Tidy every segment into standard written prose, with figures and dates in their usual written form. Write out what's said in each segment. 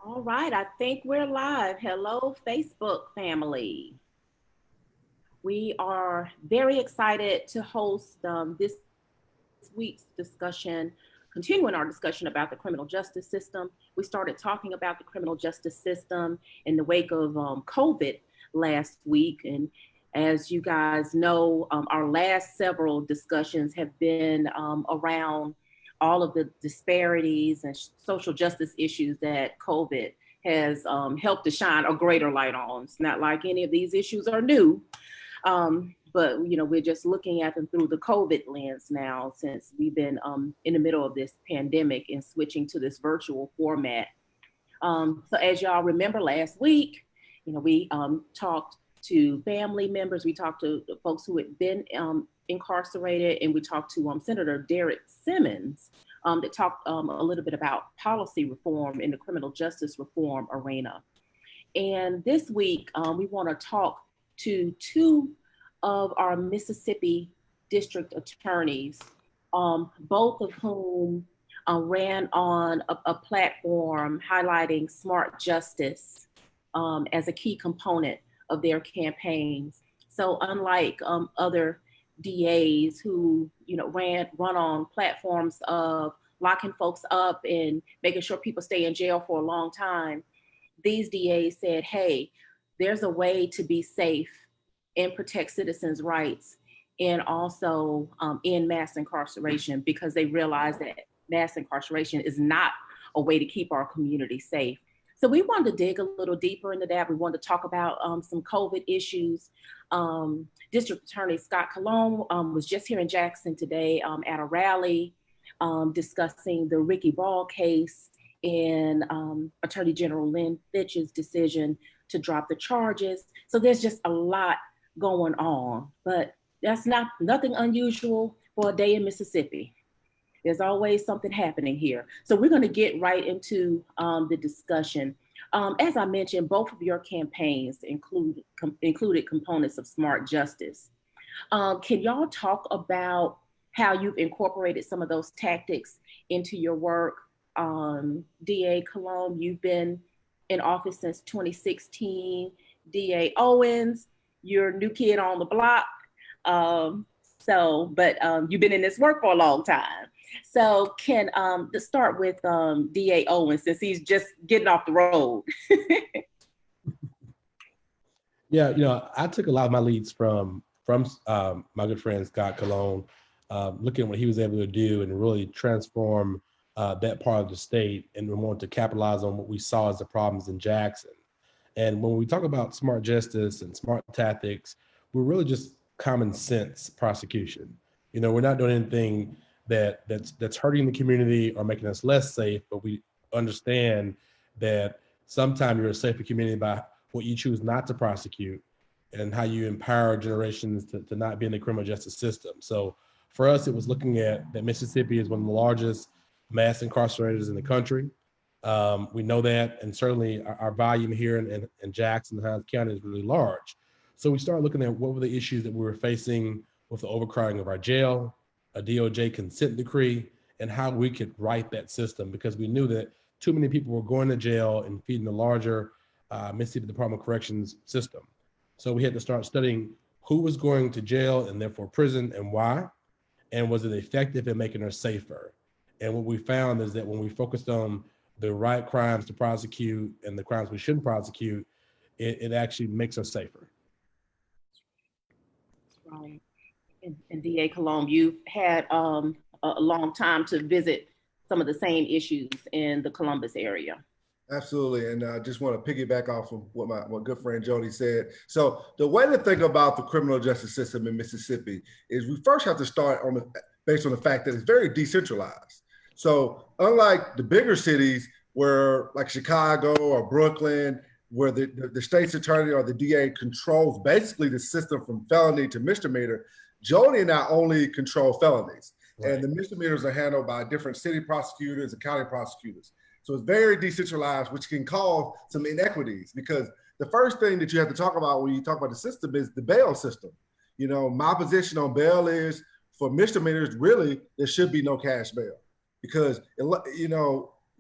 All right, I think we're live. Hello, Facebook family. We are very excited to host this week's discussion, continuing our discussion about the criminal justice system. We started talking about the criminal justice system in the wake of COVID last week. And as you guys know, our last several discussions have been around all of the disparities and social justice issues that COVID has helped to shine a greater light on. It's not like any of these issues are new, but we're just looking at them through the COVID lens now, since we've been in the middle of this pandemic and switching to this virtual format. So as y'all remember last week, we talked to family members, we talked to folks who had been incarcerated, and we talked to Senator Derek Simmons that talked a little bit about policy reform in the criminal justice reform arena. And this week, we want to talk to two of our Mississippi district attorneys, both of whom ran on a platform highlighting smart justice as a key component of their campaigns. So unlike other DAs who run on platforms of locking folks up and making sure people stay in jail for a long time, these DAs said, hey, there's a way to be safe and protect citizens' rights, and also end mass incarceration, because they realize that mass incarceration is not a way to keep our community safe. So we wanted to dig a little deeper into that. We wanted to talk about some COVID issues. District Attorney Scott Cologne was just here in Jackson today at a rally discussing the Ricky Ball case and Attorney General Lynn Fitch's decision to drop the charges. So there's just a lot going on, but that's nothing unusual for a day in Mississippi. There's always something happening here. So we're going to get right into the discussion. As I mentioned, both of your campaigns included components of smart justice. Can y'all talk about how you've incorporated some of those tactics into your work? DA Cologne, you've been in office since 2016. DA Owens, you're a new kid on the block. But you've been in this work for a long time. So can let's start with DA Owens, since he's just getting off the road. Yeah, I took a lot of my leads from my good friend Scott Cologne, looking at what he was able to do and really transform that part of the state, and we wanted to capitalize on what we saw as the problems in Jackson. And when we talk about smart justice and smart tactics, we're really just common sense prosecution. We're not doing anything that's hurting the community or making us less safe, but we understand that sometimes you're a safer community by what you choose not to prosecute and how you empower generations to not be in the criminal justice system. So for us, it was looking at that Mississippi is one of the largest mass incarcerators in the country. We know that, and certainly our volume here in Jackson and Hines County is really large. So we started looking at what were the issues that we were facing with the overcrowding of our jail, a DOJ consent decree, and how we could right that system, because we knew that too many people were going to jail and feeding the larger Mississippi Department of Corrections system. So we had to start studying who was going to jail and therefore prison and why, and was it effective in making us safer? And what we found is that when we focused on the right crimes to prosecute and the crimes we shouldn't prosecute, it actually makes us safer. Right. And DA Cologne, you've had a long time to visit some of the same issues in the Columbus area. Absolutely, and I just want to piggyback off of what my good friend Jody said. So the way to think about the criminal justice system in Mississippi is we first have to start based on the fact that it's very decentralized. So unlike the bigger cities where like Chicago or Brooklyn, where the state's attorney or the DA controls basically the system from felony to misdemeanor, Jody and I only control felonies. Right. And the misdemeanors are handled by different city prosecutors and county prosecutors. So it's very decentralized, which can cause some inequities, because the first thing that you have to talk about when you talk about the system is the bail system. My position on bail is for misdemeanors, really, there should be no cash bail, because,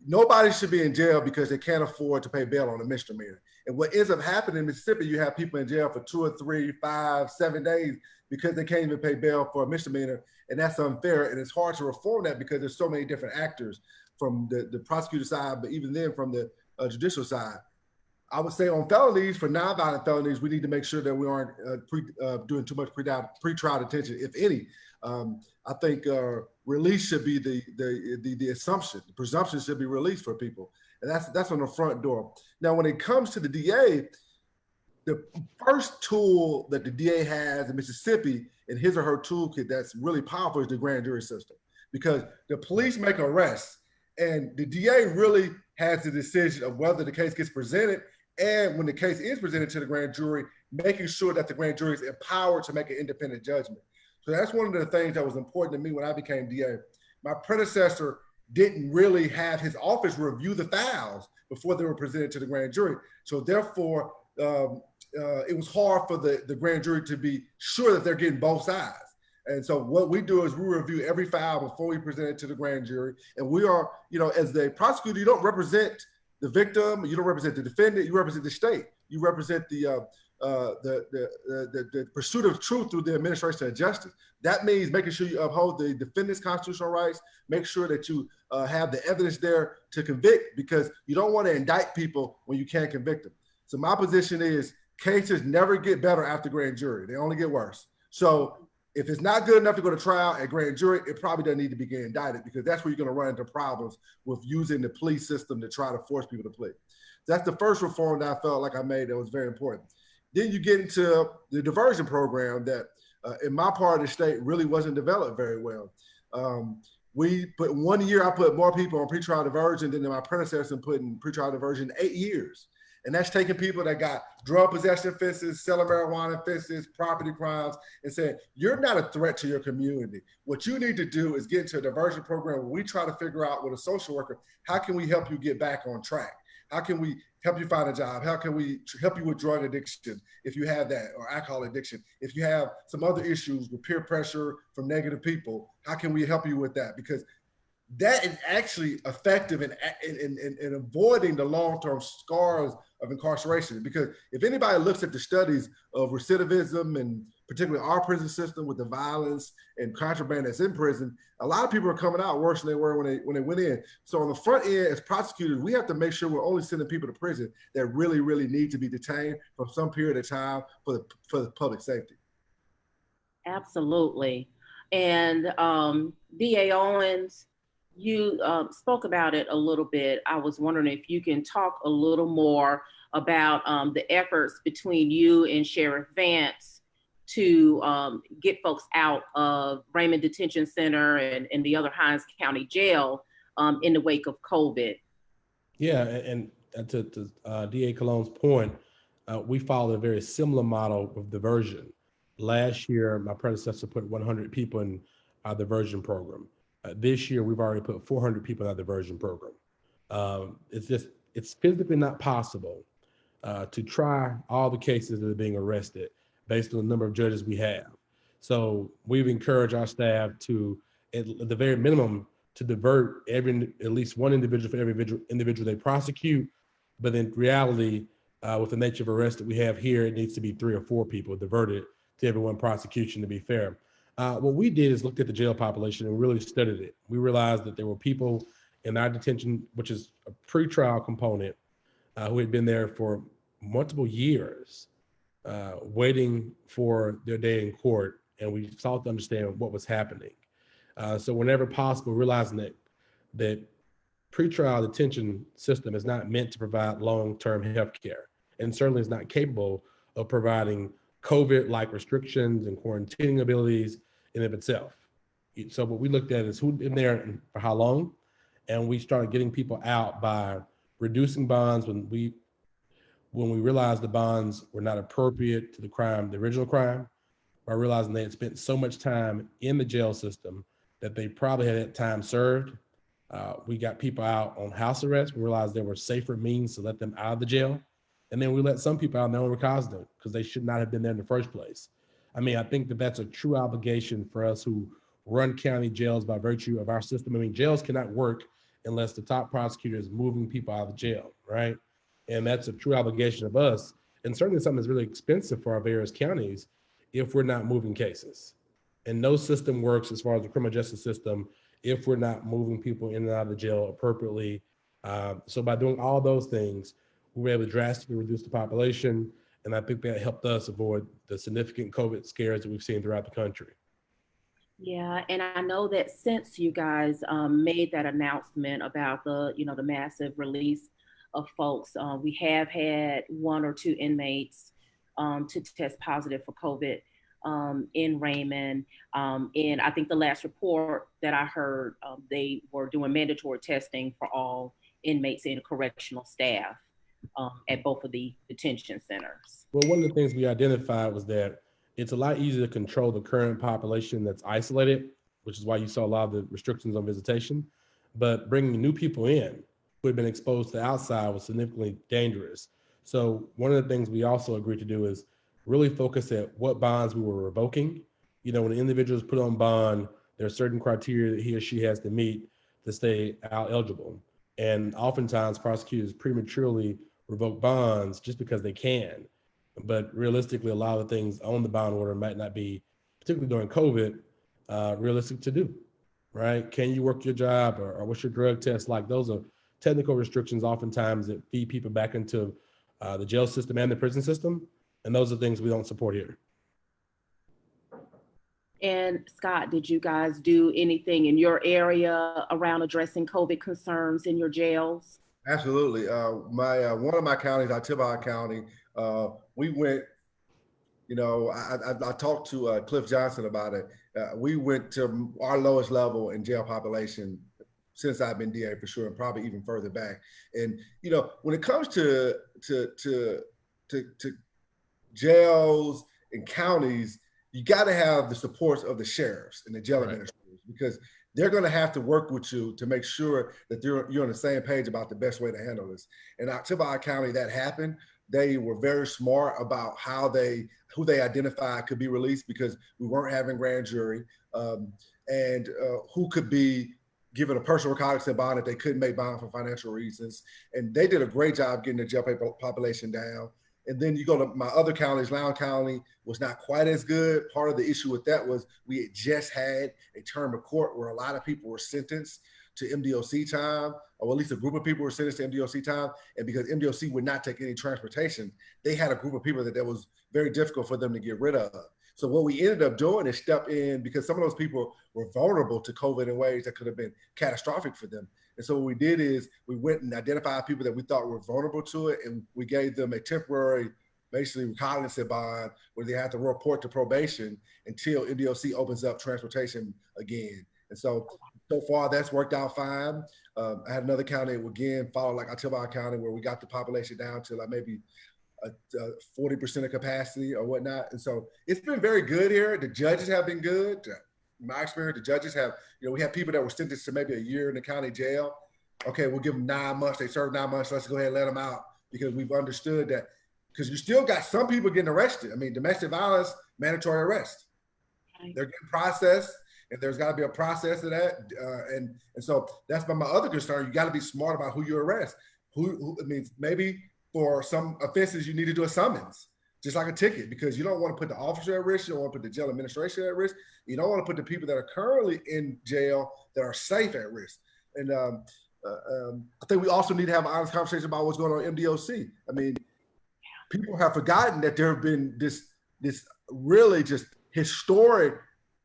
nobody should be in jail because they can't afford to pay bail on a misdemeanor. And what ends up happening in Mississippi, you have people in jail for 2 or 3, 5, 7 days because they can't even pay bail for a misdemeanor. And that's unfair. And it's hard to reform that because there's so many different actors from the prosecutor side, but even then from the judicial side. I would say on felonies, for nonviolent felonies, we need to make sure that we aren't doing too much pre-trial detention, if any. I think release should be the assumption. The presumption should be released for people, and that's on the front door. Now, when it comes to the DA, the first tool that the DA has in Mississippi in his or her toolkit that's really powerful is the grand jury system, because the police make arrests, and the DA really has the decision of whether the case gets presented. And when the case is presented to the grand jury, making sure that the grand jury is empowered to make an independent judgment. So that's one of the things that was important to me when I became DA. My predecessor didn't really have his office review the files before they were presented to the grand jury. So therefore, it was hard for the grand jury to be sure that they're getting both sides. And so what we do is we review every file before we present it to the grand jury. And we are, as the prosecutor, you don't represent the victim, you don't represent the defendant, you represent the state. You represent the pursuit of truth through the administration of justice. That means making sure you uphold the defendant's constitutional rights, make sure that you have the evidence there to convict, because you don't want to indict people when you can't convict them. So my position is cases never get better after grand jury. They only get worse. So if it's not good enough to go to trial at grand jury, it probably doesn't need to be getting indicted, because that's where you're going to run into problems with using the plea system to try to force people to plea. That's the first reform that I felt like I made that was very important. Then you get into the diversion program that in my part of the state really wasn't developed very well. We put 1 year, I put more people on pretrial diversion than my predecessor put in pretrial diversion 8 years. And that's taking people that got drug possession offenses, selling marijuana offenses, property crimes, and saying, you're not a threat to your community. What you need to do is get into a diversion program where we try to figure out with a social worker, how can we help you get back on track? How can we help you find a job? How can we help you with drug addiction if you have that, or alcohol addiction? If you have some other issues with peer pressure from negative people, how can we help you with that? Because that is actually effective in avoiding the long-term scars of incarceration. Because if anybody looks at the studies of recidivism, and particularly our prison system with the violence and contraband that's in prison, a lot of people are coming out worse than they were when they went in. So on the front end, as prosecutors, we have to make sure we're only sending people to prison that really, really need to be detained for some period of time for the public safety. Absolutely. And DA Owens, you spoke about it a little bit. I was wondering if you can talk a little more about the efforts between you and Sheriff Vance to get folks out of Raymond Detention Center and the other Hinds County Jail in the wake of COVID. Yeah, and to DA Colon's point, we followed a very similar model with diversion. Last year, my predecessor put 100 people in our diversion program. This year, we've already put 400 people in our diversion program. It's physically not possible to try all the cases that are being arrested based on the number of judges we have. So we've encouraged our staff to, at the very minimum, to divert at least one individual for every individual they prosecute. But in reality, with the nature of arrest that we have here, it needs to be 3 or 4 people diverted to every one prosecution, to be fair. What we did is looked at the jail population and really studied it. We realized that there were people in our detention, which is a pretrial component, who had been there for multiple years, waiting for their day in court, and we sought to understand what was happening. So whenever possible, realizing that pretrial detention system is not meant to provide long-term health care, and certainly is not capable of providing COVID-like restrictions and quarantining abilities in of itself. So what we looked at is who'd been there and for how long, and we started getting people out by reducing bonds when we realized the bonds were not appropriate to the crime, the original crime, by realizing they had spent so much time in the jail system that they probably had time served. We got people out on house arrest. We realized there were safer means to let them out of the jail. And then we let some people out on their own recognizance because they should not have been there in the first place. I mean, I think that that's a true obligation for us who run county jails by virtue of our system. I mean, jails cannot work unless the top prosecutor is moving people out of jail, right? And that's a true obligation of us, and certainly something that's really expensive for our various counties if we're not moving cases. And no system works as far as the criminal justice system if we're not moving people in and out of the jail appropriately. So by doing all those things, we were able to drastically reduce the population, and I think that helped us avoid the significant COVID scares that we've seen throughout the country. Yeah, and I know that since you guys made that announcement about the massive release of folks, we have had one or two inmates to test positive for COVID in Raymond. And I think the last report that I heard, they were doing mandatory testing for all inmates and correctional staff at both of the detention centers. Well, one of the things we identified was that it's a lot easier to control the current population that's isolated, which is why you saw a lot of the restrictions on visitation. But bringing new people in who had been exposed to outside was significantly dangerous. So one of the things we also agreed to do is really focus at what bonds we were revoking. You know, when an individual is put on bond, there are certain criteria that he or she has to meet to stay out eligible. And oftentimes prosecutors prematurely revoke bonds just because they can. But realistically, a lot of the things on the bond order might not be, particularly during COVID, realistic to do, right? Can you work your job, or what's your drug test like? Those are technical restrictions oftentimes that feed people back into the jail system and the prison system. And those are things we don't support here. And Scott, did you guys do anything in your area around addressing COVID concerns in your jails? Absolutely. One of my counties, Ottawa County, we went, I talked to Cliff Johnson about it. We went to our lowest level in jail population since I've been DA for sure, and probably even further back. And, when it comes to jails and counties, you got to have the supports of the sheriffs and the jail administrators, because they're going to have to work with you to make sure that you're on the same page about the best way to handle this. In Ottawa County, that happened. They were very smart about who they identified could be released, because we weren't having grand jury, and who could be given a personal recognizance bond if they couldn't make bond for financial reasons. And they did a great job getting the jail population down. And then you go to my other counties. Loudoun County was not quite as good. Part of the issue with that was we had just had a term of court where a lot of people were sentenced to MDLC time, or at least a group of people were sentenced to MDLC time. And because MDLC would not take any transportation, they had a group of people that was very difficult for them to get rid of. So what we ended up doing is step in, because some of those people were vulnerable to COVID in ways that could have been catastrophic for them. And so what we did is we went and identified people that we thought were vulnerable to it, and we gave them a temporary, basically recognizance bond, where they have to report to probation until MDLC opens up transportation again. And so far that's worked out fine. I had another county, again, followed like Ottawa County, where we got the population down to like maybe 40% of capacity or whatnot. And so it's been very good here. The judges have been good. In my experience, the judges have, we have people that were sentenced to maybe a year in the county jail. Okay, we'll give them 9 months. They served 9 months. Let's go ahead and let them out, because we've understood that, because you still got some people getting arrested. I mean, domestic violence, mandatory arrest. Right. They're getting processed, and there's got to be a process of that. And so that's my other concern. You got to be smart about who you arrest. Who I mean, maybe for some offenses, you need to do a summons, just like a ticket, because you don't want to put the officer at risk. You don't want to put the jail administration at risk. You don't want to put the people that are currently in jail that are safe at risk. And I think we also need to have an honest conversation about what's going on in MDLC. I mean, people have forgotten that there have been this really just historic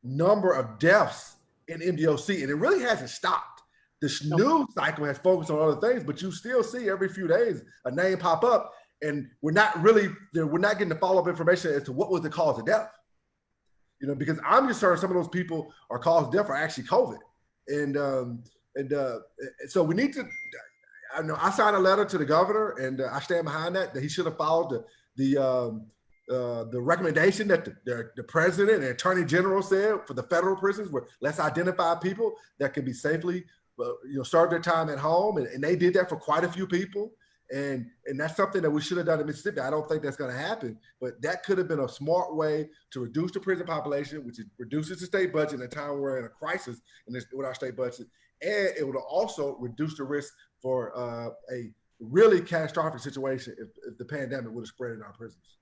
number of deaths in MDLC, and it really hasn't stopped. This news cycle has focused on other things, but you still see every few days a name pop up, and we're not getting the follow-up information as to what was the cause of death. Because I'm concerned some of those people are caused of death are actually COVID, and so we need to. I signed a letter to the governor, and I stand behind that he should have followed the recommendation that the president and attorney general said for the federal prisons, where let's identify people that can be safely serve their time at home, and they did that for quite a few people. And that's something that we should have done in Mississippi. I don't think that's going to happen, but that could have been a smart way to reduce the prison population, which reduces the state budget in a time we're in a crisis with our state budget. And it would also reduce the risk for a really catastrophic situation if the pandemic would have spread in our prisons.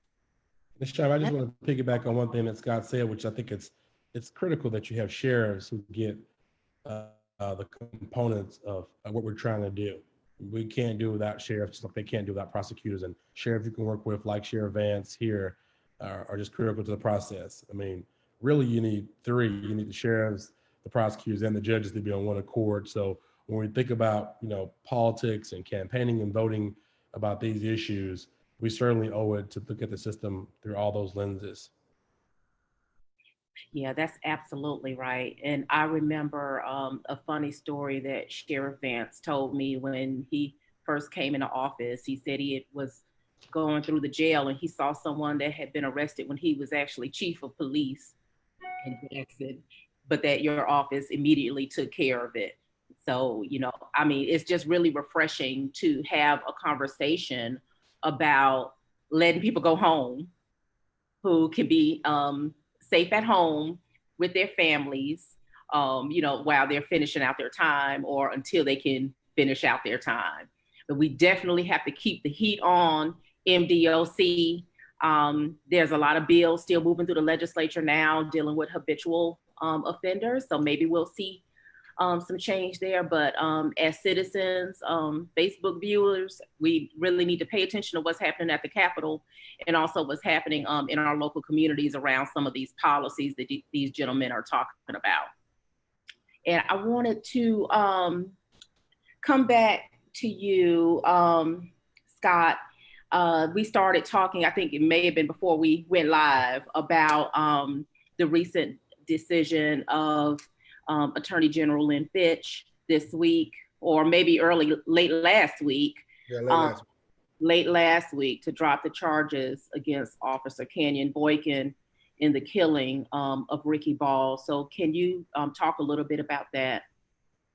Sheriff, I just want to piggyback on one thing that Scott said, which I think it's critical that you have sheriffs who get the components of what we're trying to do. We can't do without sheriffs, just like they can't do without prosecutors. And sheriffs you can work with, like Sharevance here, are just critical to the process. I mean, really, you need three. You need the sheriffs, the prosecutors, and the judges to be on one accord. So when we think about, politics and campaigning and voting about these issues, we certainly owe it to look at the system through all those lenses. Yeah, that's absolutely right. And I remember a funny story that Sheriff Vance told me when he first came into office. He said he was going through the jail and he saw someone that had been arrested when he was actually chief of police in Jackson, but that your office immediately took care of it. So, I mean, it's just really refreshing to have a conversation about letting people go home who can be safe at home with their families, while they're finishing out their time or until they can finish out their time. But we definitely have to keep the heat on MDLC. There's a lot of bills still moving through the legislature now dealing with habitual offenders. So maybe we'll see some change there. But as citizens, Facebook viewers, we really need to pay attention to what's happening at the Capitol and also what's happening in our local communities around some of these policies that these gentlemen are talking about. And I wanted to come back to you, Scott. We started talking, I think it may have been before we went live, about the recent decision of Attorney General Lynn Fitch this week, or maybe late last week. Yeah, late last week to drop the charges against Officer Kenyon Boykin in the killing of Ricky Ball. So can you talk a little bit about that?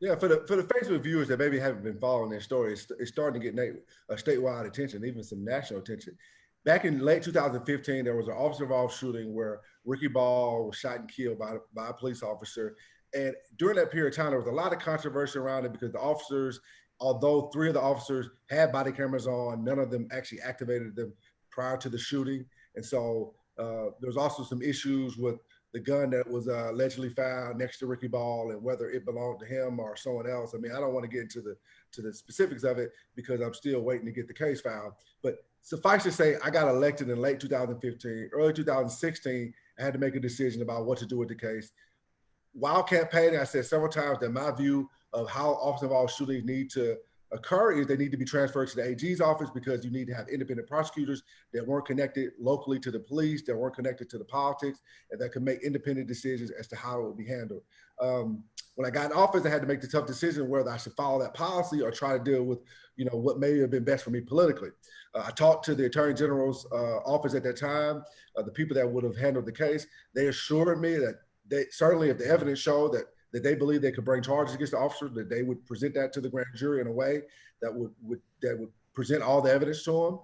Yeah, for the Facebook viewers that maybe haven't been following this story, it's starting to get statewide attention, even some national attention. Back in late 2015, there was an officer-involved shooting where Ricky Ball was shot and killed by a police officer. And during that period of time, there was a lot of controversy around it because the officers, although 3 of the officers had body cameras on, none of them actually activated them prior to the shooting. And so there was also some issues with the gun that was allegedly found next to Ricky Ball and whether it belonged to him or someone else. I mean, I don't want to get into the specifics of it because I'm still waiting to get the case filed. But suffice to say, I got elected in late 2015. Early 2016, I had to make a decision about what to do with the case. While campaigning, I said several times that my view of how officer-involved shootings need to occur is they need to be transferred to the AG's office because you need to have independent prosecutors that weren't connected locally to the police, that weren't connected to the politics, and that could make independent decisions as to how it would be handled. When I got in office, I had to make the tough decision whether I should follow that policy or try to deal with, what may have been best for me politically. I talked to the Attorney General's office at that time, the people that would have handled the case. They assured me that they certainly, if the evidence showed that they believe they could bring charges against the officer, that they would present that to the grand jury in a way that would present all the evidence to them.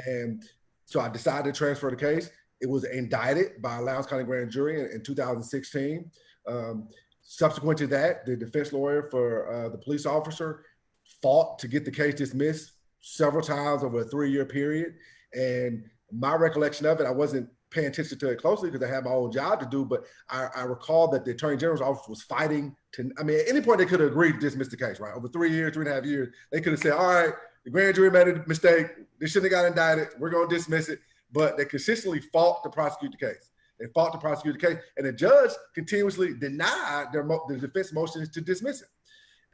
And so I decided to transfer the case. It was indicted by a Lowndes County grand jury in 2016. Subsequent to that, the defense lawyer for the police officer fought to get the case dismissed several times over a 3-year period. And my recollection of it, I wasn't paying attention to it closely because I had my own job to do, but I recall that the Attorney General's office was fighting at any point they could have agreed to dismiss the case, right? Over 3 years, 3.5 years, they could have said, all right, the grand jury made a mistake. They shouldn't have got indicted. We're going to dismiss it. But they consistently fought to prosecute the case. They fought to prosecute the case, and the judge continuously denied the defense motions to dismiss it.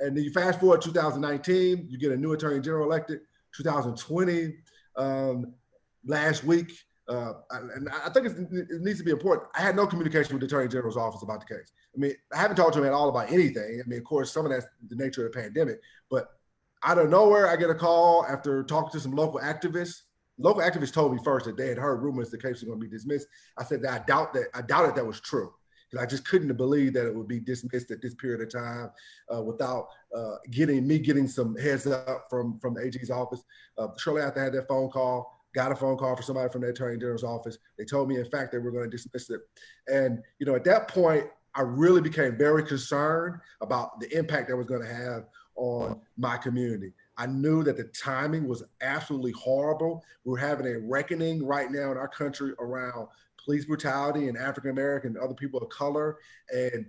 And then you fast forward 2019, you get a new Attorney General elected. 2020, last week, and I think it needs to be important. I had no communication with the Attorney General's office about the case. I mean, I haven't talked to him at all about anything. I mean, of course, some of that's the nature of the pandemic, but out of nowhere, I get a call after talking to some local activists. Local activists told me first that they had heard rumors the case was going to be dismissed. I said that I doubted that was true. because I just couldn't believe that it would be dismissed at this period of time without getting some heads up from the AG's office. Shortly after I had that phone call, got a phone call from somebody from the Attorney General's office. They told me, in fact, they were going to dismiss it. And, at that point, I really became very concerned about the impact that was going to have on my community. I knew that the timing was absolutely horrible. We're having a reckoning right now in our country around police brutality and African American and other people of color. And,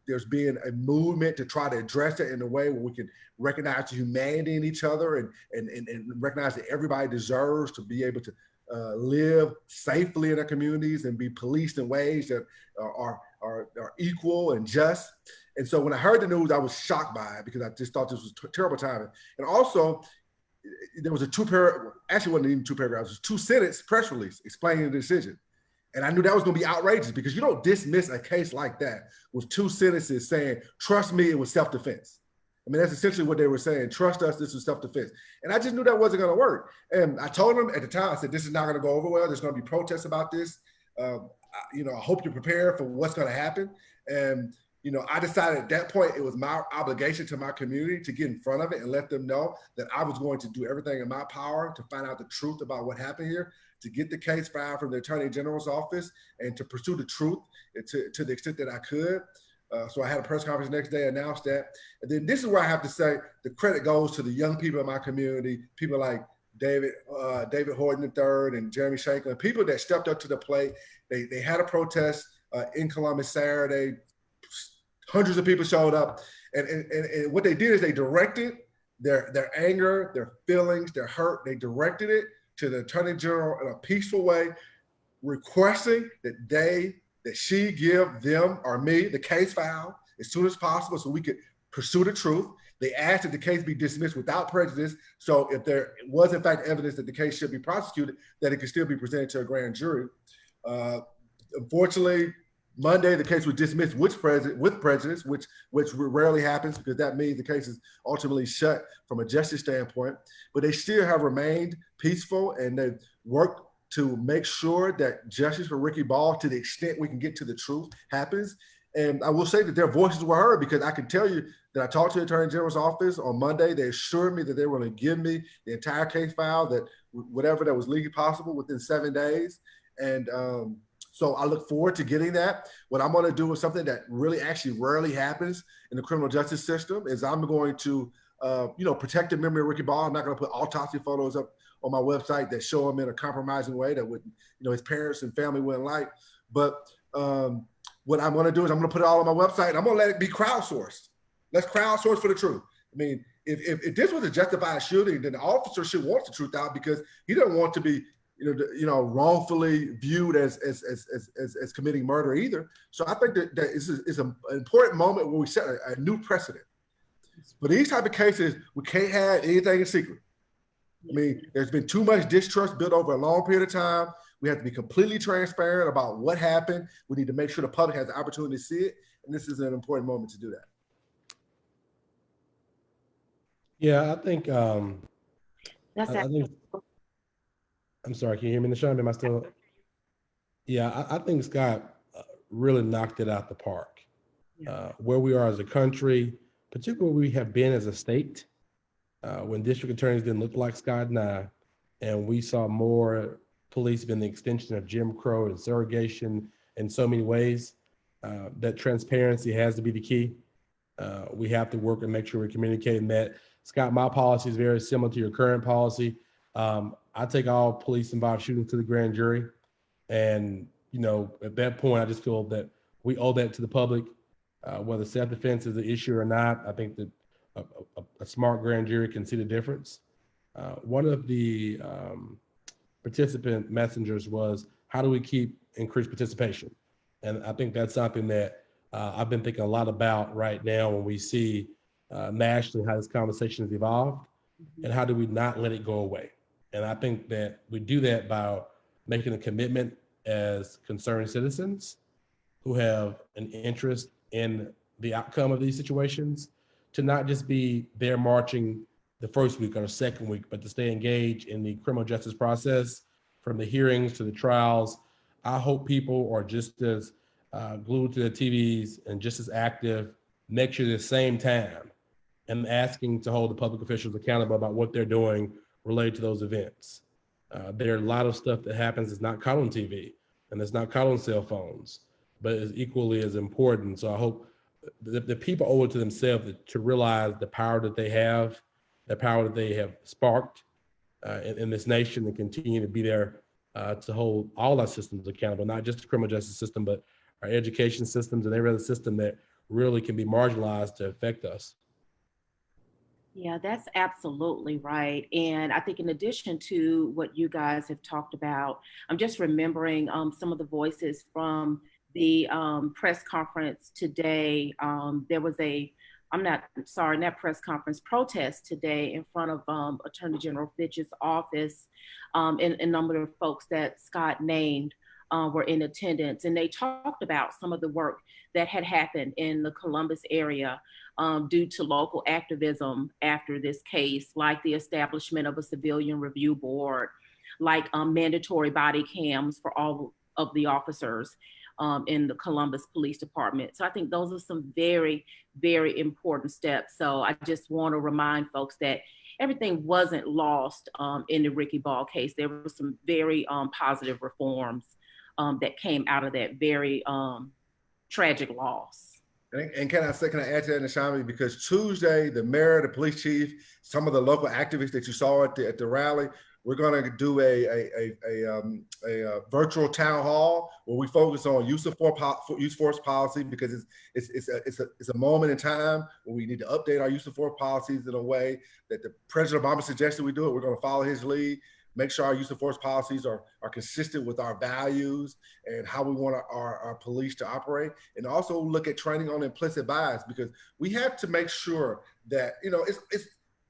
there's been a movement to try to address it in a way where we can recognize the humanity in each other and recognize that everybody deserves to be able to live safely in their communities and be policed in ways that are equal and just. And so when I heard the news, I was shocked by it because I just thought this was terrible timing. And also, there was actually wasn't even 2 paragraphs, it was 2-sentence press release explaining the decision. And I knew that was going to be outrageous because you don't dismiss a case like that with 2 sentences saying, trust me, it was self-defense. I mean, that's essentially what they were saying. Trust us, this was self-defense. And I just knew that wasn't going to work. And I told them at the time, I said, this is not going to go over well. There's going to be protests about this. I hope you're prepared for what's going to happen. And, I decided at that point, it was my obligation to my community to get in front of it and let them know that I was going to do everything in my power to find out the truth about what happened here, to get the case filed from the Attorney General's office and to pursue the truth to the extent that I could. So I had a press conference the next day, announced that. And then this is where I have to say the credit goes to the young people in my community, people like David Horton III and Jeremy Shanklin, people that stepped up to the plate. They had a protest in Columbus Saturday. Hundreds of people showed up. And what they did is they directed their anger, their feelings, their hurt, they directed it to the Attorney General in a peaceful way, requesting that she give them or me the case file as soon as possible so we could pursue the truth. They asked that the case be dismissed without prejudice. So if there was in fact evidence that the case should be prosecuted, that it could still be presented to a grand jury. Unfortunately, Monday, the case was dismissed with prejudice, which rarely happens because that means the case is ultimately shut from a justice standpoint. But they still have remained peaceful and they've worked to make sure that justice for Ricky Ball, to the extent we can get to the truth, happens. And I will say that their voices were heard because I can tell you that I talked to the Attorney General's office on Monday. They assured me that they were going to give me the entire case file, that whatever that was legally possible within 7 days. And so I look forward to getting that. What I'm going to do is something that really actually rarely happens in the criminal justice system is I'm going to, protect the memory of Ricky Ball. I'm not going to put autopsy photos up on my website that show him in a compromising way that would, his parents and family wouldn't like. But what I'm going to do is I'm going to put it all on my website and I'm going to let it be crowdsourced. Let's crowdsource for the truth. I mean, if this was a justified shooting, then the officer should want the truth out because he doesn't want to be wrongfully viewed as committing murder either. So I think that is an important moment where we set a new precedent. For these type of cases, we can't have anything in secret. I mean, there's been too much distrust built over a long period of time. We have to be completely transparent about what happened. We need to make sure the public has the opportunity to see it. And this is an important moment to do that. Yeah, I think, I'm sorry, can you hear me, Nashawn? Am I still? Yeah, I think Scott really knocked it out the park. Where we are as a country, particularly where we have been as a state, when district attorneys didn't look like Scott and I, and we saw more police being the extension of Jim Crow and segregation in so many ways, that transparency has to be the key. We have to work and make sure we're communicating that. Scott, my policy is very similar to your current policy. I take all police-involved shootings to the grand jury. And, at that point, I just feel that we owe that to the public, whether self-defense is an issue or not. I think that a smart grand jury can see the difference. One of the participant messengers was, how do we keep increased participation? And I think that's something that I've been thinking a lot about right now when we see nationally how this conversation has evolved and how do we not let it go away. And I think that we do that by making a commitment as concerned citizens who have an interest in the outcome of these situations to not just be there marching the first week or the second week, but to stay engaged in the criminal justice process from the hearings to the trials. I hope people are just as glued to their TVs and just as active next year at the same time and asking to hold the public officials accountable about what they're doing related to those events. There are a lot of stuff that happens that's not caught on TV and that's not caught on cell phones, but is equally as important. So I hope the people owe it to themselves to realize the power that they have, the power that they have sparked in this nation, and continue to be there to hold all our systems accountable, not just the criminal justice system, but our education systems and every other system that really can be marginalized to affect us. Yeah, that's absolutely right. And I think in addition to what you guys have talked about, I'm just remembering some of the voices from the press conference today. There was not press conference, protest today in front of Attorney General Fitch's office. And a number of folks that Scott named were in attendance, and they talked about some of the work that had happened in the Columbus area due to local activism after this case, like the establishment of a civilian review board, like mandatory body cams for all of the officers in the Columbus Police Department. So I think those are some very, very important steps. So I just want to remind folks that everything wasn't lost in the Ricky Ball case. There were some very positive reforms that came out of that very tragic loss. And can I add to that, Nashami? Because Tuesday, the mayor, the police chief, some of the local activists that you saw at the rally, we're going to do a virtual town hall where we focus on use of force policy, because it's a moment in time where we need to update our use of force policies in a way that the President Obama suggested we do it. We're going to follow his lead, make sure our use of force policies are consistent with our values and how we want our police to operate, and also look at training on implicit bias, because we have to make sure that,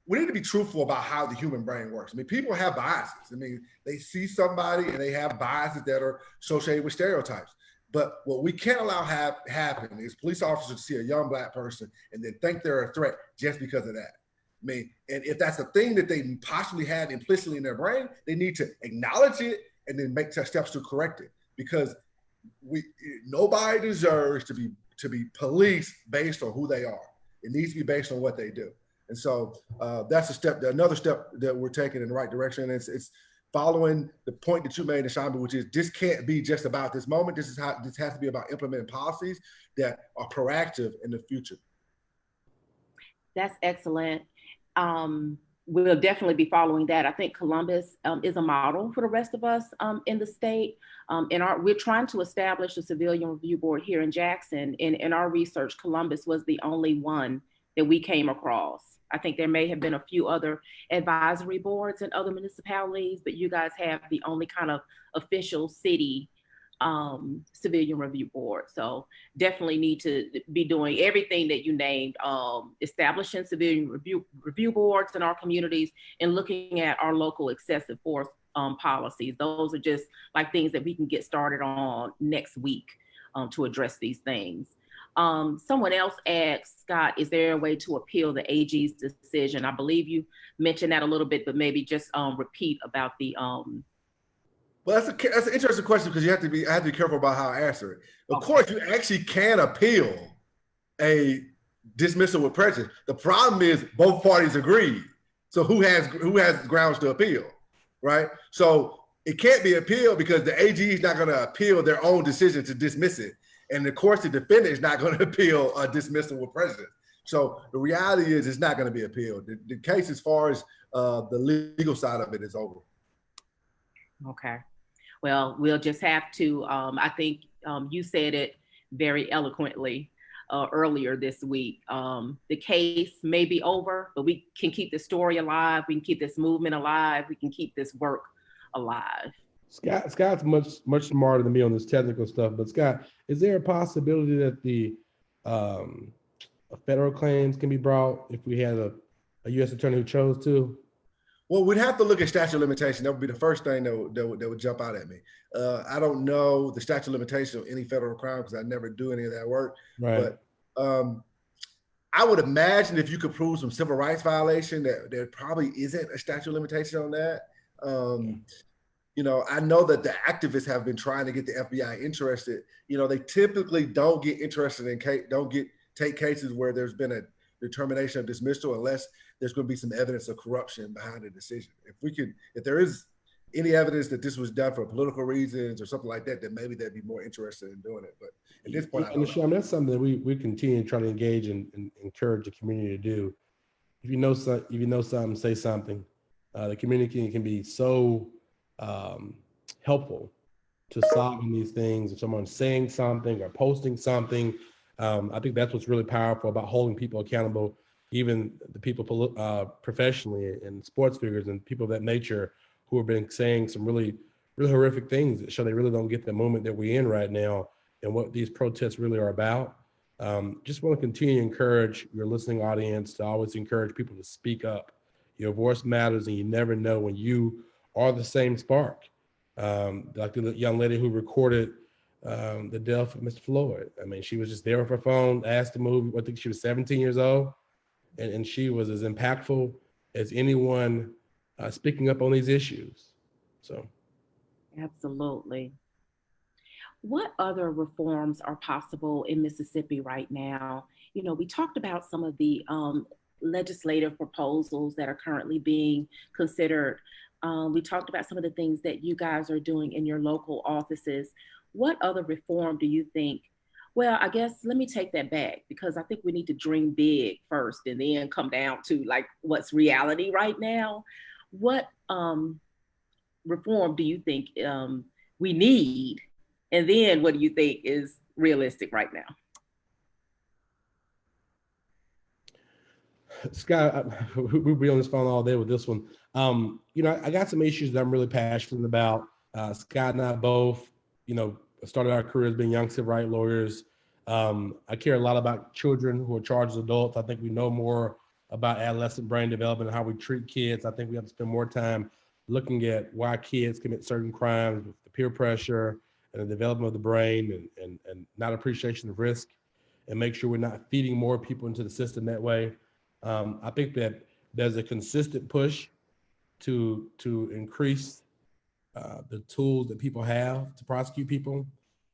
we need to be truthful about how the human brain works. I mean, people have biases. I mean, they see somebody and they have biases that are associated with stereotypes. But what we can't allow happen is police officers see a young Black person and then think they're a threat just because of that. I mean, and if that's a thing that they possibly had implicitly in their brain, they need to acknowledge it and then make steps to correct it, because nobody deserves to be policed based on who they are. It needs to be based on what they do. And so that's another step that we're taking in the right direction. And it's following the point that you made, Nashami, which is this can't be just about this moment. This has to be about implementing policies that are proactive in the future. That's excellent. We'll definitely be following that. I think Columbus is a model for the rest of us in the state. We're trying to establish a civilian review board here in Jackson. In our research, Columbus was the only one that we came across. I think there may have been a few other advisory boards in other municipalities, but you guys have the only kind of official city civilian review board. So definitely need to be doing everything that you named, establishing civilian review boards in our communities and looking at our local excessive force policies. Those are just like things that we can get started on next week to address these things. Someone else asked, Scott, is there a way to appeal the AG's decision? I believe you mentioned that a little bit, but maybe just repeat about the Well, that's an interesting question, because I have to be careful about how I answer it. Of course, you actually can appeal a dismissal with prejudice. The problem is both parties agreed. So who has grounds to appeal, right? So it can't be appealed because the AG is not going to appeal their own decision to dismiss it. And of course, the defendant is not going to appeal a dismissal with prejudice. So the reality is it's not going to be appealed. The case, as far as the legal side of it, is over. Okay. Well, we'll just have to, I think you said it very eloquently earlier this week. The case may be over, but we can keep the story alive. We can keep this movement alive. We can keep this work alive. Scott's much smarter than me on this technical stuff, but Scott, is there a possibility that the federal claims can be brought if we had a U.S. attorney who chose to? Well, we'd have to look at statute of limitation. That would be the first thing that would jump out at me. I don't know the statute of limitation of any federal crime because I never do any of that work. Right. But I would imagine if you could prove some civil rights violation, that there probably isn't a statute of limitation on that. I know that the activists have been trying to get the FBI interested. They typically don't get interested in take cases where there's been a determination of dismissal unless there's going to be some evidence of corruption behind the decision. If there is any evidence that this was done for political reasons or something like that, then maybe they'd be more interested in doing it. But at this point, I don't know. That's something that we continue to try to engage and encourage the community to do. If you know something, say something. The community can be so helpful to solving these things. If someone's saying something or posting something, I think that's what's really powerful about holding people accountable, even the people professionally and sports figures and people of that nature who have been saying some really, really horrific things that show they really don't get the moment that we're in right now and what these protests really are about. Just want to continue to encourage your listening audience to always encourage people to speak up. Your voice matters, and you never know when you are the same spark. Like the young lady who recorded the death of Mr. Floyd. I mean, she was just there with her phone, asked to move. I think she was 17 years old, and she was as impactful as anyone speaking up on these issues. So, absolutely. What other reforms are possible in Mississippi right now? We talked about some of the legislative proposals that are currently being considered. We talked about some of the things that you guys are doing in your local offices. What other reform do you think? Well, I guess let me take that back, because I think we need to dream big first and then come down to like what's reality right now. What reform do you think we need? And then what do you think is realistic right now? Scott, we'll be on this phone all day with this one. I got some issues that I'm really passionate about. Scott and I both, started our careers being young civil rights lawyers. I care a lot about children who are charged as adults. I think we know more about adolescent brain development and how we treat kids. I think we have to spend more time looking at why kids commit certain crimes with the peer pressure and the development of the brain and not appreciation of risk, and make sure we're not feeding more people into the system that way. I think that there's a consistent push to increase the tools that people have to prosecute people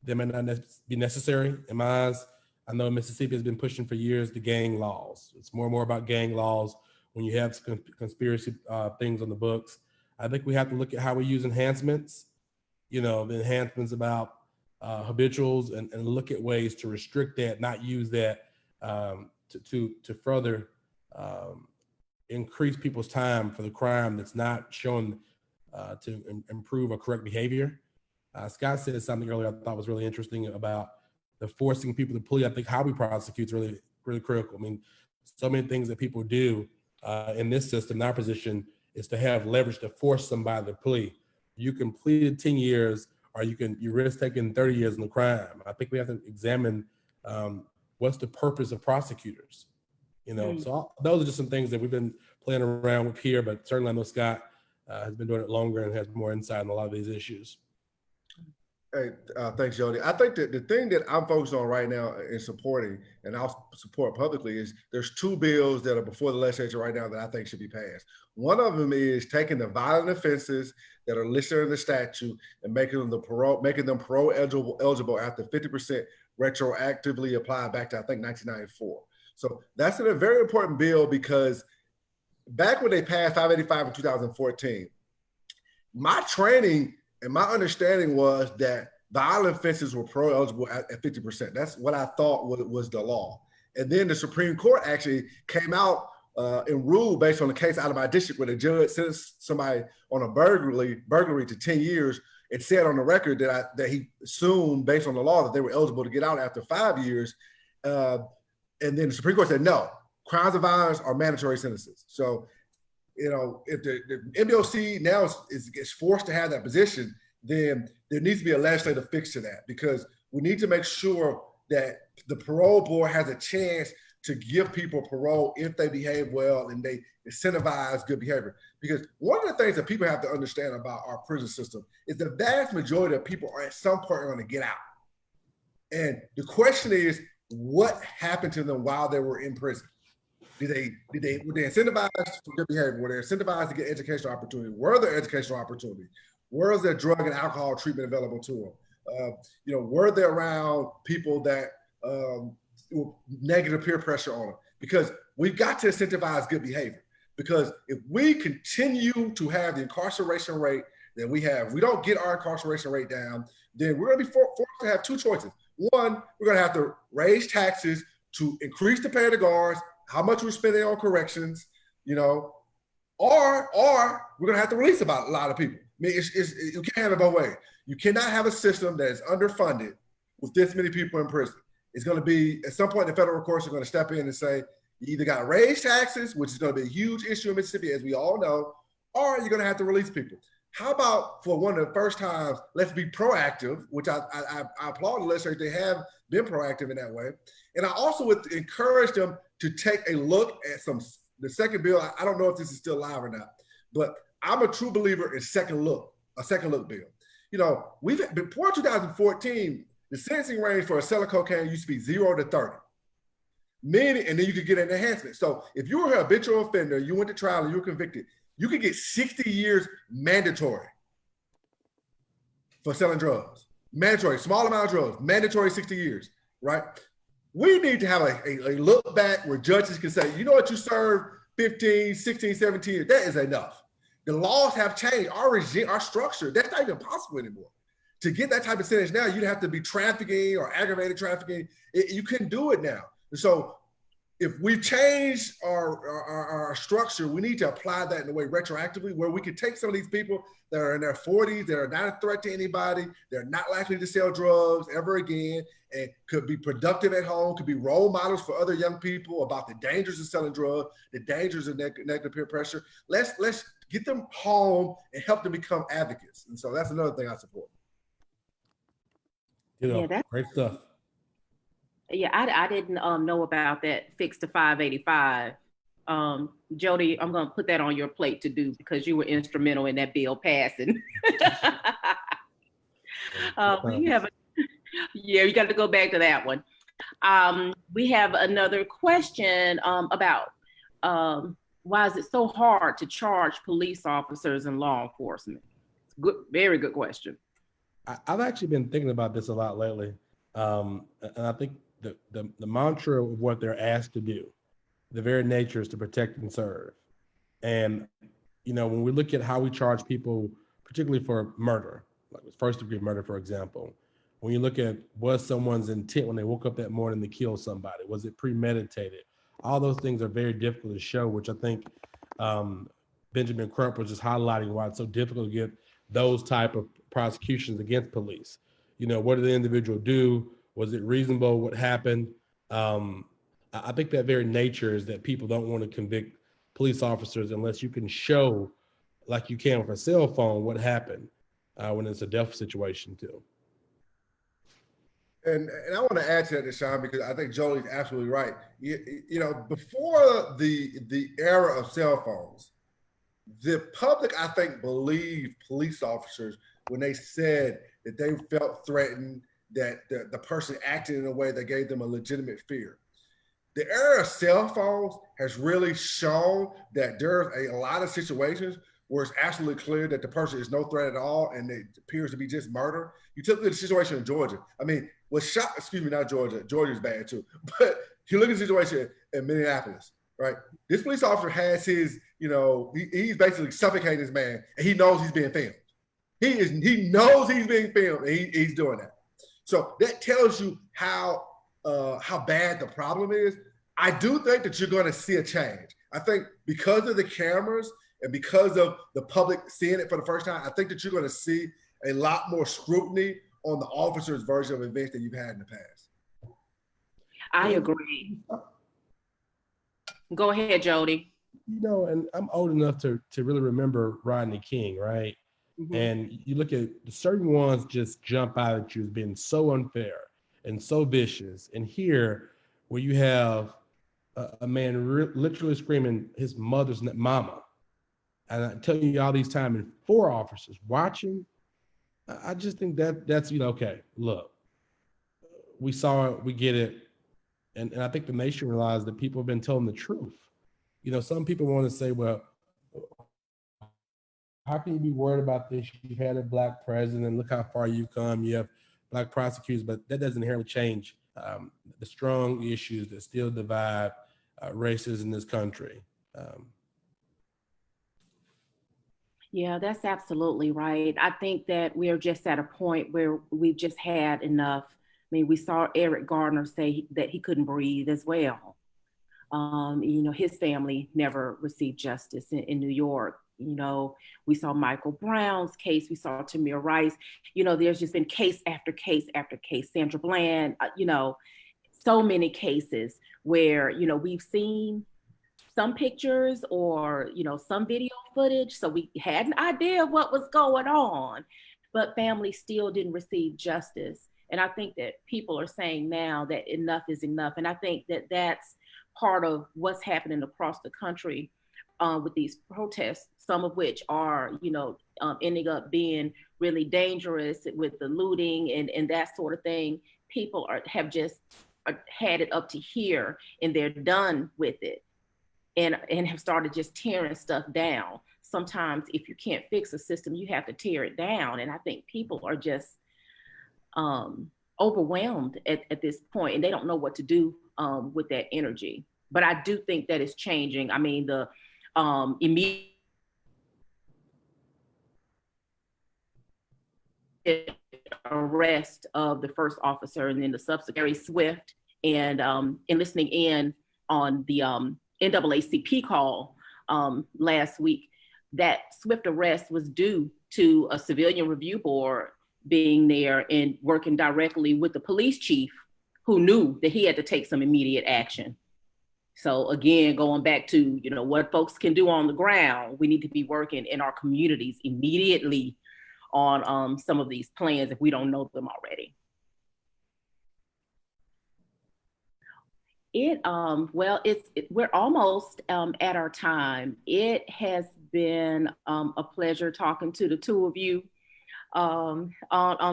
that may not be necessary. In my eyes, I know Mississippi has been pushing for years the gang laws. It's more and more about gang laws when you have conspiracy things on the books. I think we have to look at how we use enhancements, the enhancements about habituals, and look at ways to restrict that, not use that to further increase people's time for the crime that's not shown to improve or correct behavior. Scott said something earlier I thought was really interesting about the forcing people to plea. I think how we prosecute is really, really critical. I mean, so many things that people do in this system, in our position, is to have leverage to force somebody to plea. You can plead to 10 years, or you risk taking 30 years in the crime. I think we have to examine what's the purpose of prosecutors. So those are just some things that we've been playing around with here, but certainly I know Scott has been doing it longer and has more insight on a lot of these issues. Hey, thanks, Jody. I think that the thing that I'm focused on right now in supporting, and I'll support publicly, is there's two bills that are before the legislature right now that I think should be passed. One of them is taking the violent offenses that are listed in the statute and making them parole eligible after 50% retroactively applied back to, I think, 1994. So that's a very important bill, because back when they passed 585 in 2014, my training and my understanding was that violent offenses were parole eligible at 50%. That's what I thought was the law. And then the Supreme Court actually came out and ruled based on a case out of my district where the judge sentenced somebody on a burglary to 10 years. It said on the record that he assumed, based on the law, that they were eligible to get out after 5 years. And then the Supreme Court said, no, crimes of violence are mandatory sentences. So, if the MDLC now is forced to have that position, then there needs to be a legislative fix to that, because we need to make sure that the parole board has a chance to give people parole if they behave well and they incentivize good behavior. Because one of the things that people have to understand about our prison system is the vast majority of people are at some point going to get out. And the question is, what happened to them while they were in prison? Were they incentivized for good behavior? Were they incentivized to get educational opportunity? Were there educational opportunities? Where is their drug and alcohol treatment available to them? Were they around people that negative peer pressure on them? Because we've got to incentivize good behavior. Because if we continue to have the incarceration rate that we have, we don't get our incarceration rate down, then we're going to be forced to have two choices. One, we're going to have to raise taxes to increase the pay of the guards, how much we're spending on corrections, or we're going to have to release a lot of people. I mean, you can't have it both ways. You cannot have a system that is underfunded with this many people in prison. It's going to be, at some point, the federal courts are going to step in and say, you either got to raise taxes, which is going to be a huge issue in Mississippi, as we all know, or you're going to have to release people. How about, for one of the first times, let's be proactive, which I applaud the legislators. They have been proactive in that way. And I also would encourage them to take a look at the second bill. I don't know if this is still live or not, but I'm a true believer in a second look bill. Before 2014, the sentencing range for a selling cocaine used to be 0 to 30. And then you could get an enhancement. So if you were an habitual offender, you went to trial and you were convicted, you could get 60 years mandatory for selling drugs. Mandatory, small amount of drugs, mandatory 60 years, right? We need to have a look back where judges can say, you know what, you served 15, 16, 17 years, that is enough. The laws have changed. Our regime, our structure, that's not even possible anymore. To get that type of sentence now, you'd have to be trafficking or aggravated trafficking. You couldn't do it now. And so if we change our structure, we need to apply that in a way retroactively where we can take some of these people that are in their 40s, that are not a threat to anybody, they're not likely to sell drugs ever again, and could be productive at home, could be role models for other young people about the dangers of selling drugs, the dangers of negative peer pressure. Let's get them home and help them become advocates. And so that's another thing I support. Great stuff. Yeah, I didn't know about that fix to 585. Jody, I'm going to put that on your plate to do because you were instrumental in that bill passing. You got to go back to that one. We have another question about why is it so hard to charge police officers and law enforcement? Good, very good question. I've actually been thinking about this a lot lately. And I think the mantra of what they're asked to do, the very nature is to protect and serve. And, when we look at how we charge people, particularly for murder, like first degree murder, for example, when you look at was someone's intent when they woke up that morning to kill somebody, was it premeditated? All those things are very difficult to show, which I think Benjamin Crump was just highlighting why it's so difficult to get those type of prosecutions against police. What did the individual do? Was it reasonable? What happened? I think that very nature is that people don't want to convict police officers unless you can show, like you can with a cell phone, what happened when it's a death situation too. And I want to add to that, Deshaun, because I think Jolie's absolutely right. Before the era of cell phones, the public, I think, believed police officers when they said that they felt threatened, that the person acted in a way that gave them a legitimate fear. The era of cell phones has really shown that there's a lot of situations where it's absolutely clear that the person is no threat at all and it appears to be just murder. You took the situation in Georgia. I mean, not Georgia. Georgia's bad too. But you look at the situation in Minneapolis, right? This police officer has his, he's basically suffocating this man and he knows he's being filmed. He knows he's being filmed and he's doing that. So that tells you how bad the problem is. I do think that you're going to see a change. I think because of the cameras and because of the public seeing it for the first time, I think that you're going to see a lot more scrutiny on the officer's version of events that you've had in the past. I agree. Go ahead, Jody. And I'm old enough to really remember Rodney King, right? Mm-hmm. And you look at certain ones just jump out at you as being so unfair and so vicious. And here, where you have a man literally screaming his mother's mama, and I tell you all these times, and 4 officers watching, I just think that's okay, look, we saw it, we get it, and I think the nation realized that people have been telling the truth. Some people want to say, well, how can you be worried about this? You've had a Black president. Look how far you've come. You have Black prosecutors, but that doesn't inherently change the strong issues that still divide races in this country. Yeah, that's absolutely right. I think that we're just at a point where we've just had enough. I mean, we saw Eric Gardner say that he couldn't breathe as well. His family never received justice in New York. We saw Michael Brown's case. We saw Tamir Rice. There's just been case after case after case. Sandra Bland, so many cases where, we've seen some pictures or, some video footage. So we had an idea of what was going on, but families still didn't receive justice. And I think that people are saying now that enough is enough. And I think that that's part of what's happening across the country with these protests, some of which are, ending up being really dangerous with the looting and that sort of thing. People have just had it up to here and they're done with it and have started just tearing stuff down. Sometimes if you can't fix a system, you have to tear it down. And I think people are just overwhelmed at this point and they don't know what to do with that energy. But I do think that it's changing. I mean, the immediate arrest of the first officer and then the subsequent swift and listening in on the NAACP call last week, that swift arrest was due to a civilian review board being there and working directly with the police chief who knew that he had to take some immediate action. So again, going back to, what folks can do on the ground, we need to be working in our communities immediately on some of these plans if we don't know them already. We're almost at our time. It has been a pleasure talking to the two of you on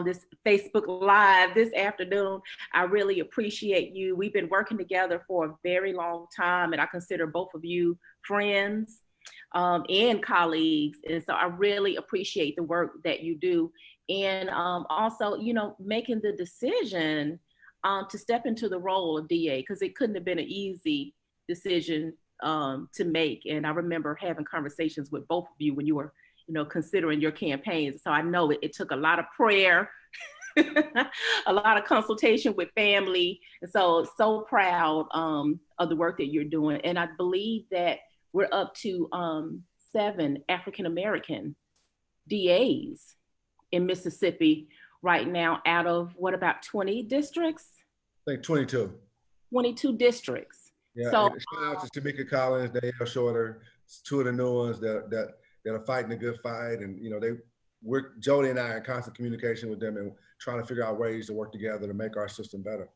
this Facebook Live this afternoon. I really appreciate you. We've been working together for a very long time, and I consider both of you friends and colleagues. And so I really appreciate the work that you do. And also, making the decision to step into the role of DA, because it couldn't have been an easy decision to make. And I remember having conversations with both of you when you were considering your campaigns. So I know it took a lot of prayer, a lot of consultation with family. And so proud of the work that you're doing. And I believe that we're up to 7 African-American DAs in Mississippi right now out of about 20 districts? I think 22. 22 districts. Yeah, so shout out to Tamika Collins, Dale Shorter, 2 of the new ones that are fighting a good fight. And, Jody and I are in constant communication with them and trying to figure out ways to work together to make our system better.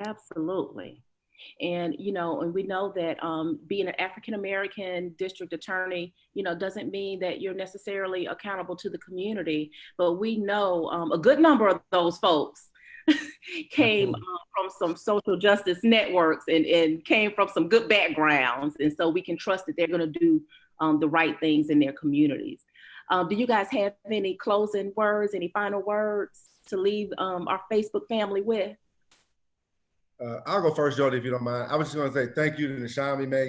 Absolutely. And, and we know that being an African-American district attorney, doesn't mean that you're necessarily accountable to the community, but we know a good number of those folks came from some social justice networks and came from some good backgrounds. And so we can trust that they're going to do the right things in their communities. Do you guys have any closing words, any final words to leave our Facebook family with? I'll go first, Jody, if you don't mind. I was just going to say thank you to Nashami, man.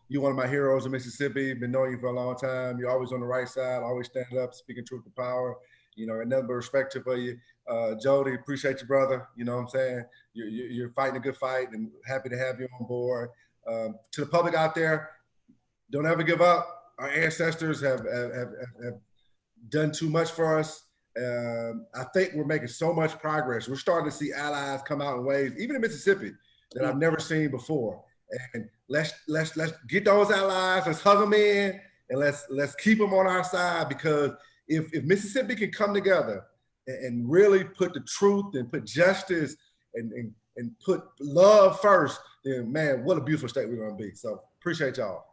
You're one of my heroes in Mississippi. Been knowing you for a long time. You're always on the right side, always standing up, speaking truth to power. And nothing but respect for you. Jody, appreciate you, brother. You know what I'm saying? You're fighting a good fight and happy to have you on board. To the public out there, don't ever give up. Our ancestors have done too much for us. I think we're making so much progress. We're starting to see allies come out in ways, even in Mississippi, that I've never seen before. And let's get those allies. Let's hug them in, and let's keep them on our side, because if Mississippi can come together and really put the truth and put justice and put love first, then man, what a beautiful state we're going to be. So appreciate y'all.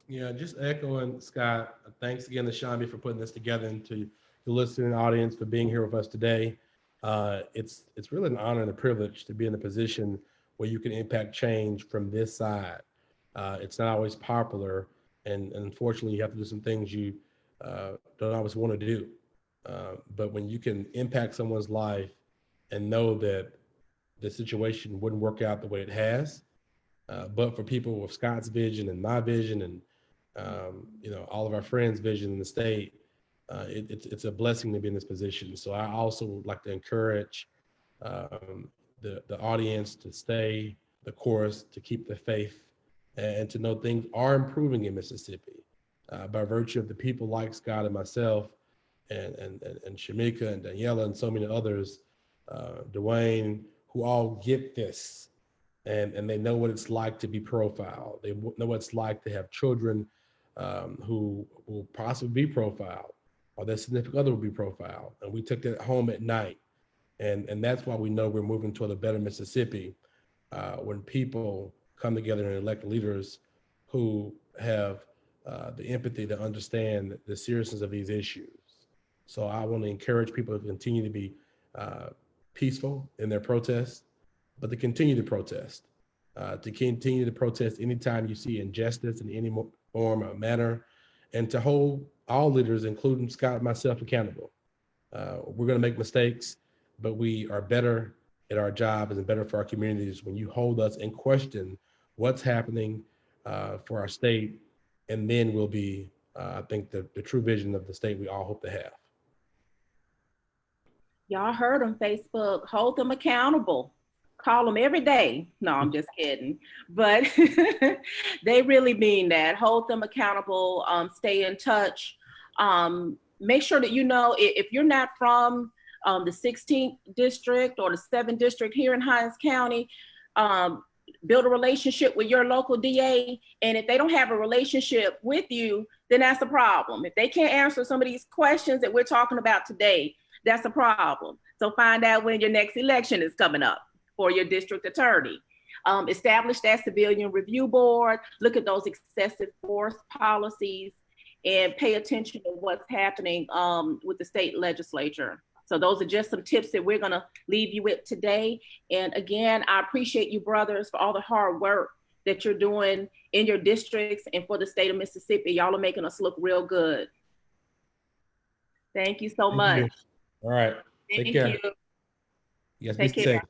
Yeah, just echoing Scott. Thanks again to Shambi for putting this together, and to the listening audience for being here with us today. It's really an honor and a privilege to be in a position where you can impact change from this side. It's not always popular, and unfortunately, you have to do some things you don't always want to do. But when you can impact someone's life and know that the situation wouldn't work out the way it has, but for people with Scott's vision and my vision and all of our friends' vision in the state, it's a blessing to be in this position. So I also would like to encourage the audience to stay the course, to keep the faith, and to know things are improving in Mississippi by virtue of the people like Scott and myself and Shamika and Daniela and so many others, Dwayne, who all get this. And they know what it's like to be profiled. They know what it's like to have children who will possibly be profiled, or their significant other will be profiled. And we took that home at night. And that's why we know we're moving toward a better Mississippi when people come together and elect leaders who have the empathy to understand the seriousness of these issues. So I want to encourage people to continue to be peaceful in their protests, but to continue to protest anytime you see injustice in any form or manner, and to hold all leaders, including Scott and myself, accountable. We're going to make mistakes, but we are better at our job and better for our communities when you hold us and question what's happening for our state, and then we'll be, I think, the true vision of the state we all hope to have. Y'all heard them, Facebook. Hold them accountable. Call them every day. No, I'm just kidding. But they really mean that. Hold them accountable. Stay in touch. Make sure that if you're not from the 16th district or the 7th district here in Hinds County, build a relationship with your local DA. And if they don't have a relationship with you, then that's a problem. If they can't answer some of these questions that we're talking about today, that's a problem. So find out when your next election is coming up for your district attorney. Establish that civilian review board, look at those excessive force policies, and pay attention to what's happening with the state legislature. So those are just some tips that we're gonna leave you with today. And again, I appreciate you brothers for all the hard work that you're doing in your districts and for the state of Mississippi. Y'all are making us look real good. Thank you so much. All right. Take care. You. Yes, Take be care. safe.